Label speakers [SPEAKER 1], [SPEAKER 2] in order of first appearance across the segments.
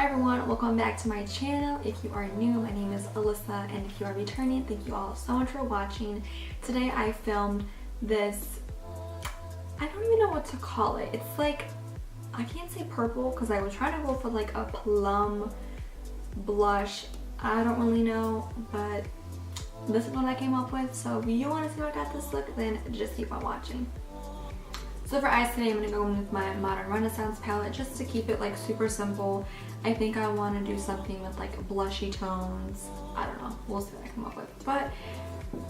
[SPEAKER 1] Hi everyone, welcome back to my channel. If you are new, my name is Alyssa, and if you are returning, thank you all so much for watching. Today I filmed this, I don't even know what to call it. It's like, I can't say purple because I was trying to go for like a plum blush. I don't really know, but this is what I came up with. So if you want to see how I got this look, then just keep on watching. So for eyes today, I'm going to go in with my Modern Renaissance palette just to keep it like super simple. I think I want to do something with like blushy tones. I don't know. We'll see what I come up with. But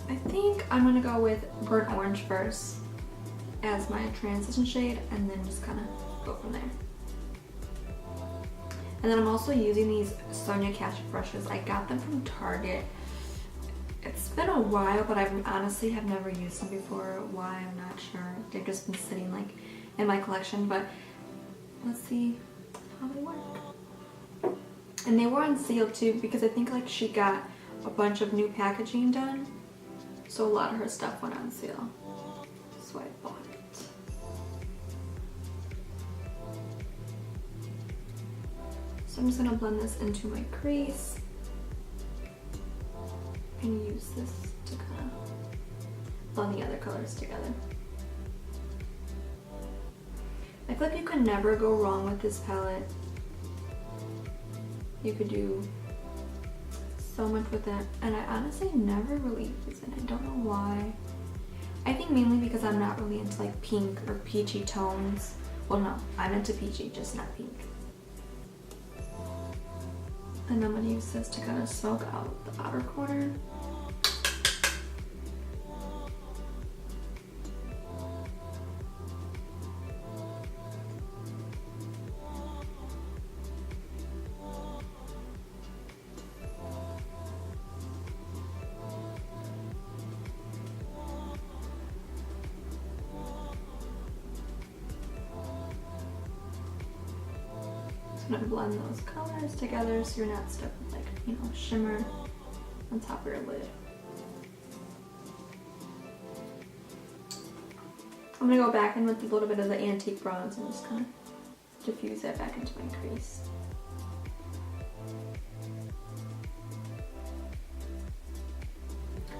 [SPEAKER 1] I think I'm going to go with burnt orange first as my transition shade and then just kind of go from there. And then I'm also using these Sonia Kashuk brushes. I got them from Target. It's been a while, but I honestly have never used them before. Why, I'm not sure. They've just been sitting like in my collection, but let's see how they work. And they were on sale too because I think like she got a bunch of new packaging done, so a lot of her stuff went on sale. So I bought it. So I'm just gonna blend this into my crease and use this to kind of blend the other colors together. I feel like you can never go wrong with this palette. You could do so much with it, and I honestly never really use it. I don't know why. I think mainly because I'm not really into like pink or peachy tones. Well, no, I'm into peachy, just not pink. And I'm gonna use this to kind of smoke out the outer corner. I'm gonna blend those colors together so you're not stuck with like, you know, shimmer on top of your lid. I'm gonna go back in with a little bit of the antique bronze and just kind of diffuse that back into my crease.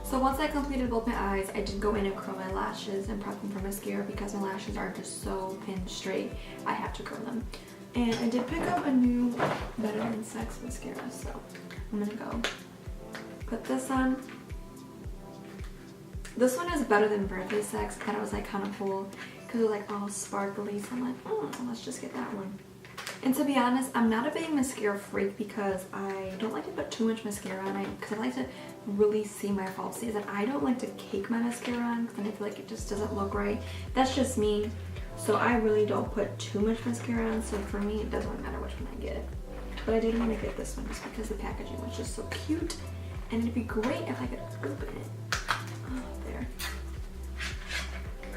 [SPEAKER 1] So once I completed both my eyes, I did go in and curl my lashes and prep them for mascara because my lashes are just so pinned straight. I have to curl them. And I did pick up a new Better Than Sex mascara, so I'm gonna go put this on. This one is Better Than Birthday Sex. That was like kind of cool because it's like all sparkly, so I'm like, let's just get that one. And to be honest, I'm not a big mascara freak because I don't like to put too much mascara on it because I like to really see my falsies, and I don't like to cake my mascara on because then I feel like it just doesn't look right. That's just me. So I really don't put too much mascara on, so for me it doesn't really matter which one I get. But I did want to get this one just because the packaging was just so cute, and it'd be great if I could open it. Oh, there.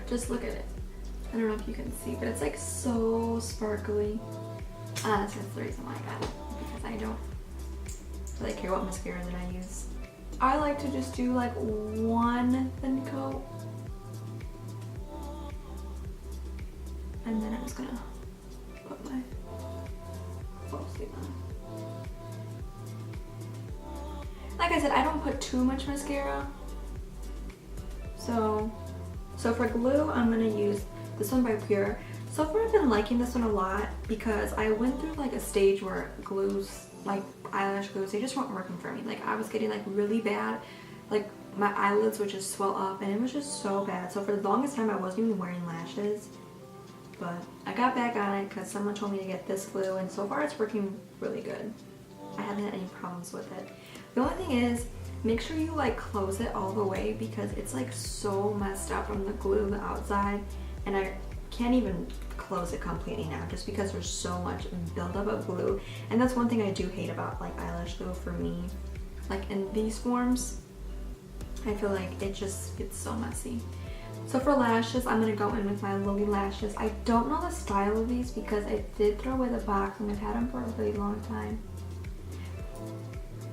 [SPEAKER 1] Just look at it. I don't know if you can see, but it's like so sparkly. Honestly, that's the reason why I got it, because I don't really care what mascara that I use. I like to just do like one thin coat. And then I'm just gonna put my falsie on. Like I said, I don't put too much mascara. So for glue, I'm gonna use this one by Pure. So far I've been liking this one a lot because I went through like a stage where glues, like eyelash glues, they just weren't working for me. Like I was getting like really bad, like my eyelids would just swell up and it was just so bad. So for the longest time I wasn't even wearing lashes. But I got back on it because someone told me to get this glue, and so far it's working really good. I haven't had any problems with it. The only thing is, make sure you like close it all the way because it's like so messed up from the glue on the outside, and I can't even close it completely now just because there's so much buildup of glue. And that's one thing I do hate about like eyelash glue for me. Like in these forms, I feel like it just gets so messy. So for lashes, I'm going to go in with my Lilly Lashes. I don't know the style of these because I did throw away the box and I've had them for a really long time.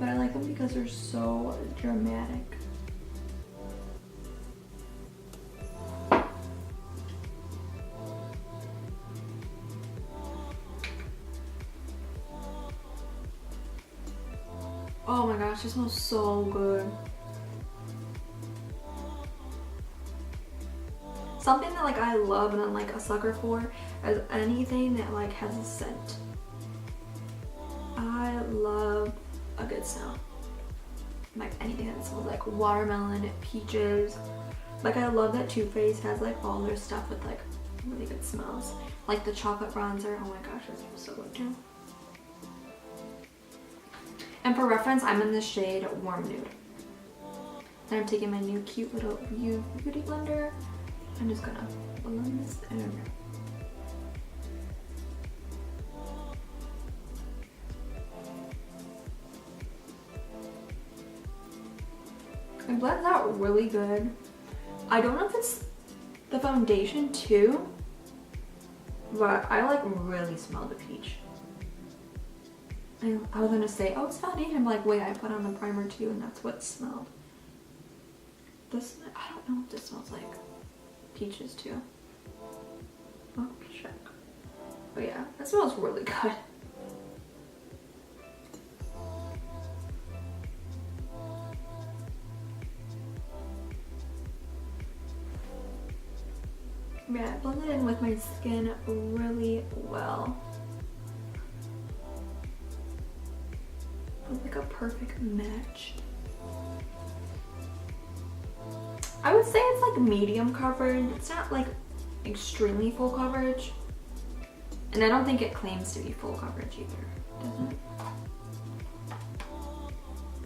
[SPEAKER 1] But I like them because they're so dramatic. Oh my gosh, it smells so good. Something that like I love and I'm like a sucker for is anything that like has a scent. I love a good smell. Like anything that smells like watermelon, peaches. Like I love that Too Faced has like all their stuff with like really good smells. Like the chocolate bronzer, oh my gosh, it smells so good too. And for reference, I'm in the shade Warm Nude. And I'm taking my new cute little beauty blender. I'm just gonna blend this in. It blends out really good. I don't know if it's the foundation too, but I like really smell the peach. I was gonna say, oh, it's foundation. I'm like, wait, I put on the primer too, and that's what it smelled. This, I don't know if this smells like peaches too. Oh, check. But yeah, that smells really good. Yeah, I blended in with my skin really well. Like a perfect match. I would say it's like medium coverage. It's not like extremely full coverage. And I don't think it claims to be full coverage either, does it?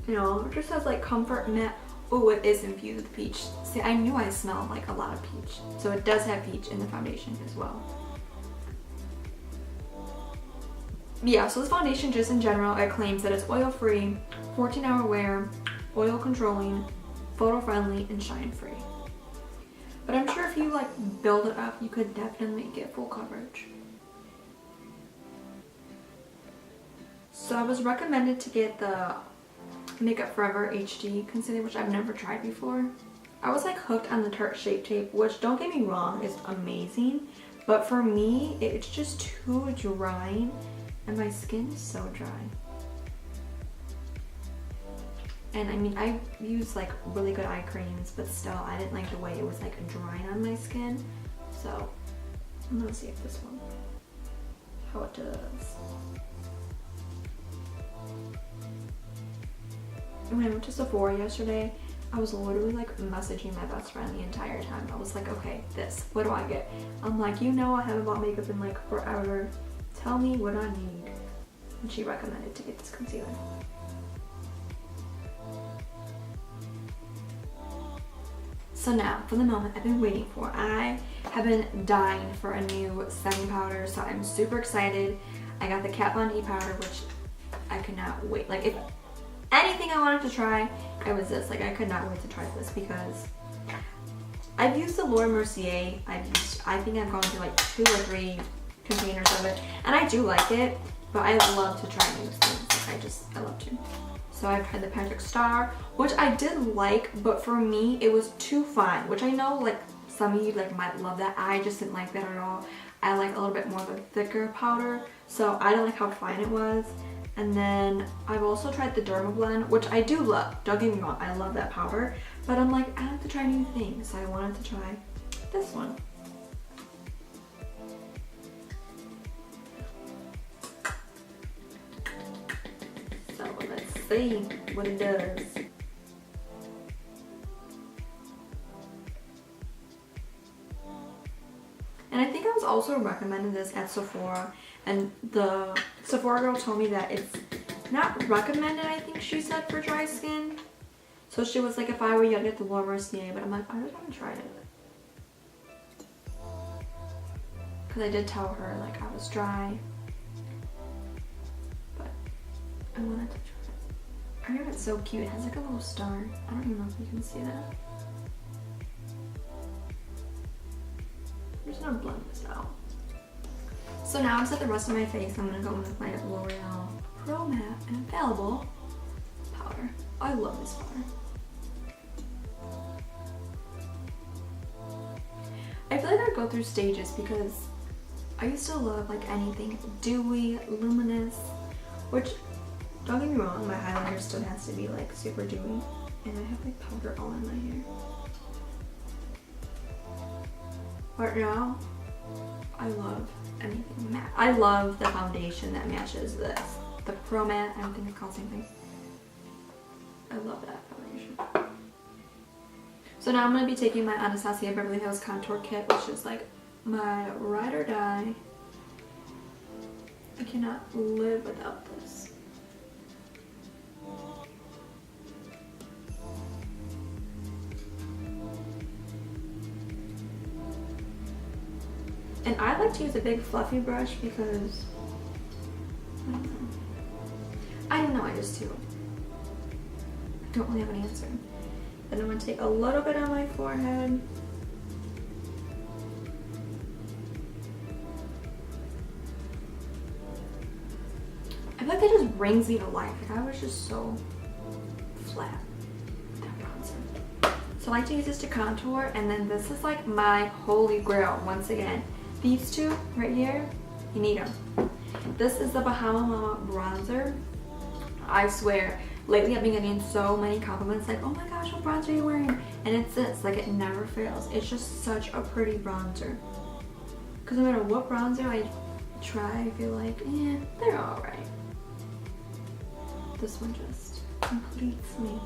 [SPEAKER 1] You know, it just has like comfort matte. Oh, it is infused with peach. See, I knew I smelled like a lot of peach. So it does have peach in the foundation as well. Yeah, so this foundation just in general, it claims that it's oil-free, 14-hour wear, oil controlling, photo-friendly, and shine-free. But I'm sure if you like build it up, you could definitely get full coverage. So I was recommended to get the Makeup Forever HD concealer, which I've never tried before. I was like hooked on the Tarte Shape Tape, which don't get me wrong, is amazing. But for me, it's just too drying. And my skin is so dry. And I mean, I use like really good eye creams, but still, I didn't like the way it was like drying on my skin. So, I'm gonna see if this one, how it does. And when I went to Sephora yesterday, I was literally like messaging my best friend the entire time. I was like, okay, this, what do I get? I'm like, you know, I haven't bought makeup in like forever. Tell me what I need. And she recommended to get this concealer. So now, for the moment I've been waiting for. I have been dying for a new setting powder, so I'm super excited. I got the Kat Von D powder, which I could not wait. Like, if anything I wanted to try, it was this. Like, I could not wait to try this because I've used the Laura Mercier. I think I've gone through like 2 or 3 containers of it, and I do like it, but I love to try new things. Like, I love to. So I've tried the Patrick Star, which I did like, but for me it was too fine, which I know like some of you like might love that. I just didn't like that at all. I like a little bit more of a thicker powder, so I didn't like how fine it was. And then I've also tried the Derma Blend, which I do love. Don't get me wrong, I love that powder, but I'm like, I have to try new things, so I wanted to try this one. See what it does. And I think I was also recommending this at Sephora, and the Sephora girl told me that it's not recommended, I think she said, for dry skin. So she was like, if I were you, I'd get the Laura Mercier, but I'm like, I just want to try it. Because I did tell her like I was dry, but I wanted to try. I heard it's so cute. It has like a little star. I don't even know if you can see that. I'm just gonna blend this out. So now to set the rest of my face, I'm gonna go in with my L'Oreal Pro Matte Infallible powder. I love this powder. I feel like I go through stages because I used to love like anything dewy, luminous, which Don't get me wrong, my highlighter still has to be like super dewy. And I have like powder all in my hair. But now, I love anything matte. I love the foundation that matches this. The Pro Matte, I don't think it's called the same thing. I love that foundation. So now I'm going to be taking my Anastasia Beverly Hills Contour Kit, which is like my ride or die. I cannot live without this. And I like to use a big fluffy brush because, I don't know, I just do. I don't really have an answer. Then I'm going to take a little bit on my forehead. I feel like that just brings me to life. Like I was just so flat with that bronzer. So I like to use this to contour, and then this is like my holy grail once again. These two right here, you need them. This is the Bahama Mama bronzer. I swear, lately I've been getting so many compliments like, oh my gosh, what bronzer are you wearing? And it's this, like it never fails. It's just such a pretty bronzer. Because no matter what bronzer I try, I feel like, they're alright. This one just completes me.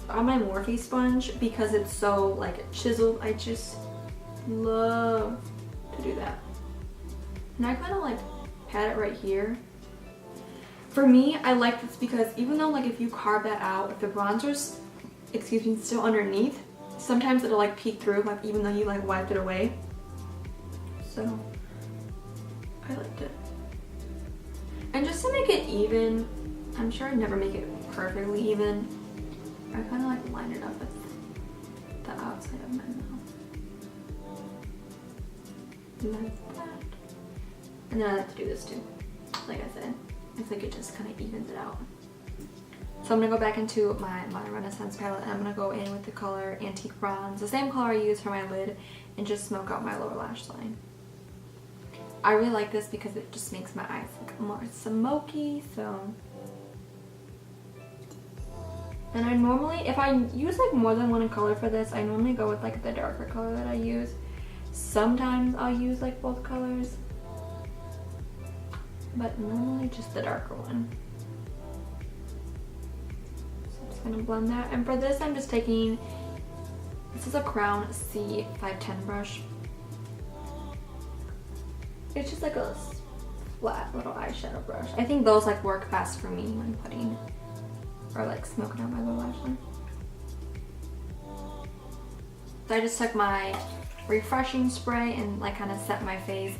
[SPEAKER 1] On my Morphe sponge, because it's so like chiseled, I just love to do that. And I kind of like pat it right here. For me, I like this because even though like if you carve that out, if the bronzer's, excuse me, still underneath, sometimes it'll like peek through, like even though you like wiped it away. So I liked it. And just to make it even, I'm sure I'd never make it perfectly even, I kind of like line it up with the outside of my mouth. Like that. And then I like to do this too. Like I said, I think it just kind of evens it out. So I'm going to go back into my Modern Renaissance palette, and I'm going to go in with the color Antique Bronze, the same color I use for my lid, and just smoke out my lower lash line. I really like this because it just makes my eyes look more smoky, so. And I normally, if I use like more than one color for this, I normally go with like the darker color that I use. Sometimes I'll use like both colors, but normally just the darker one. So I'm just gonna blend that. And for this, I'm just taking, this is a Crown C510 brush. It's just like a flat little eyeshadow brush. I think those like work best for me when putting, or like smoking out my lower lash line. So I just took my refreshing spray and like kind of set my face.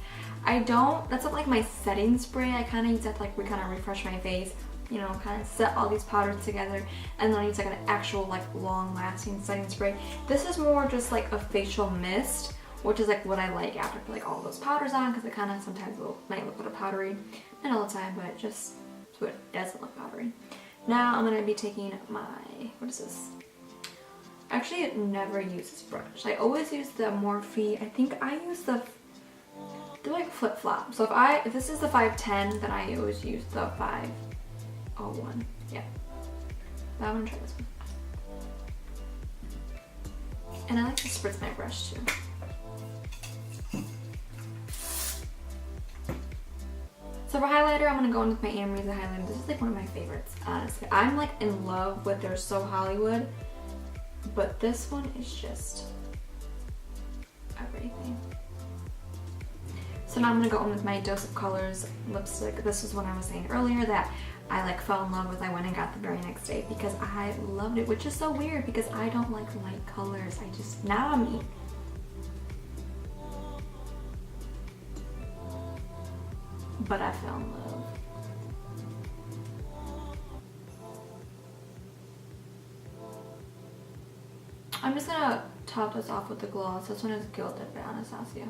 [SPEAKER 1] I don't, that's not like my setting spray. I kind of use that to like kind of refresh my face, you know, kind of set all these powders together, and then I use like an actual like long lasting setting spray. This is more just like a facial mist, which is like what I like after I put like all those powders on, because it kind of sometimes might look a little powdery, not all the time, but just so it doesn't look powdery. Now I'm going to be taking my, what is this? Actually, I never use this brush. I always use the Morphe. I think I use they're like flip-flop. So if this is the 510, then I always use the 501. Yeah. But I'm gonna try this one. And I like to spritz my brush too. So for highlighter, I'm gonna go in with my Amrezy highlighter. This is like one of my favorites, honestly. I'm like in love with their So Hollywood, but this one is just everything. So now I'm gonna go in with my Dose of Colors lipstick. This is one I was saying earlier that I like fell in love with. I went and got the very next day because I loved it, which is so weird because I don't like light colors. Now I'm me. But I fell in love. I'm just gonna top this off with the gloss. This one is Gilded by Anastasia.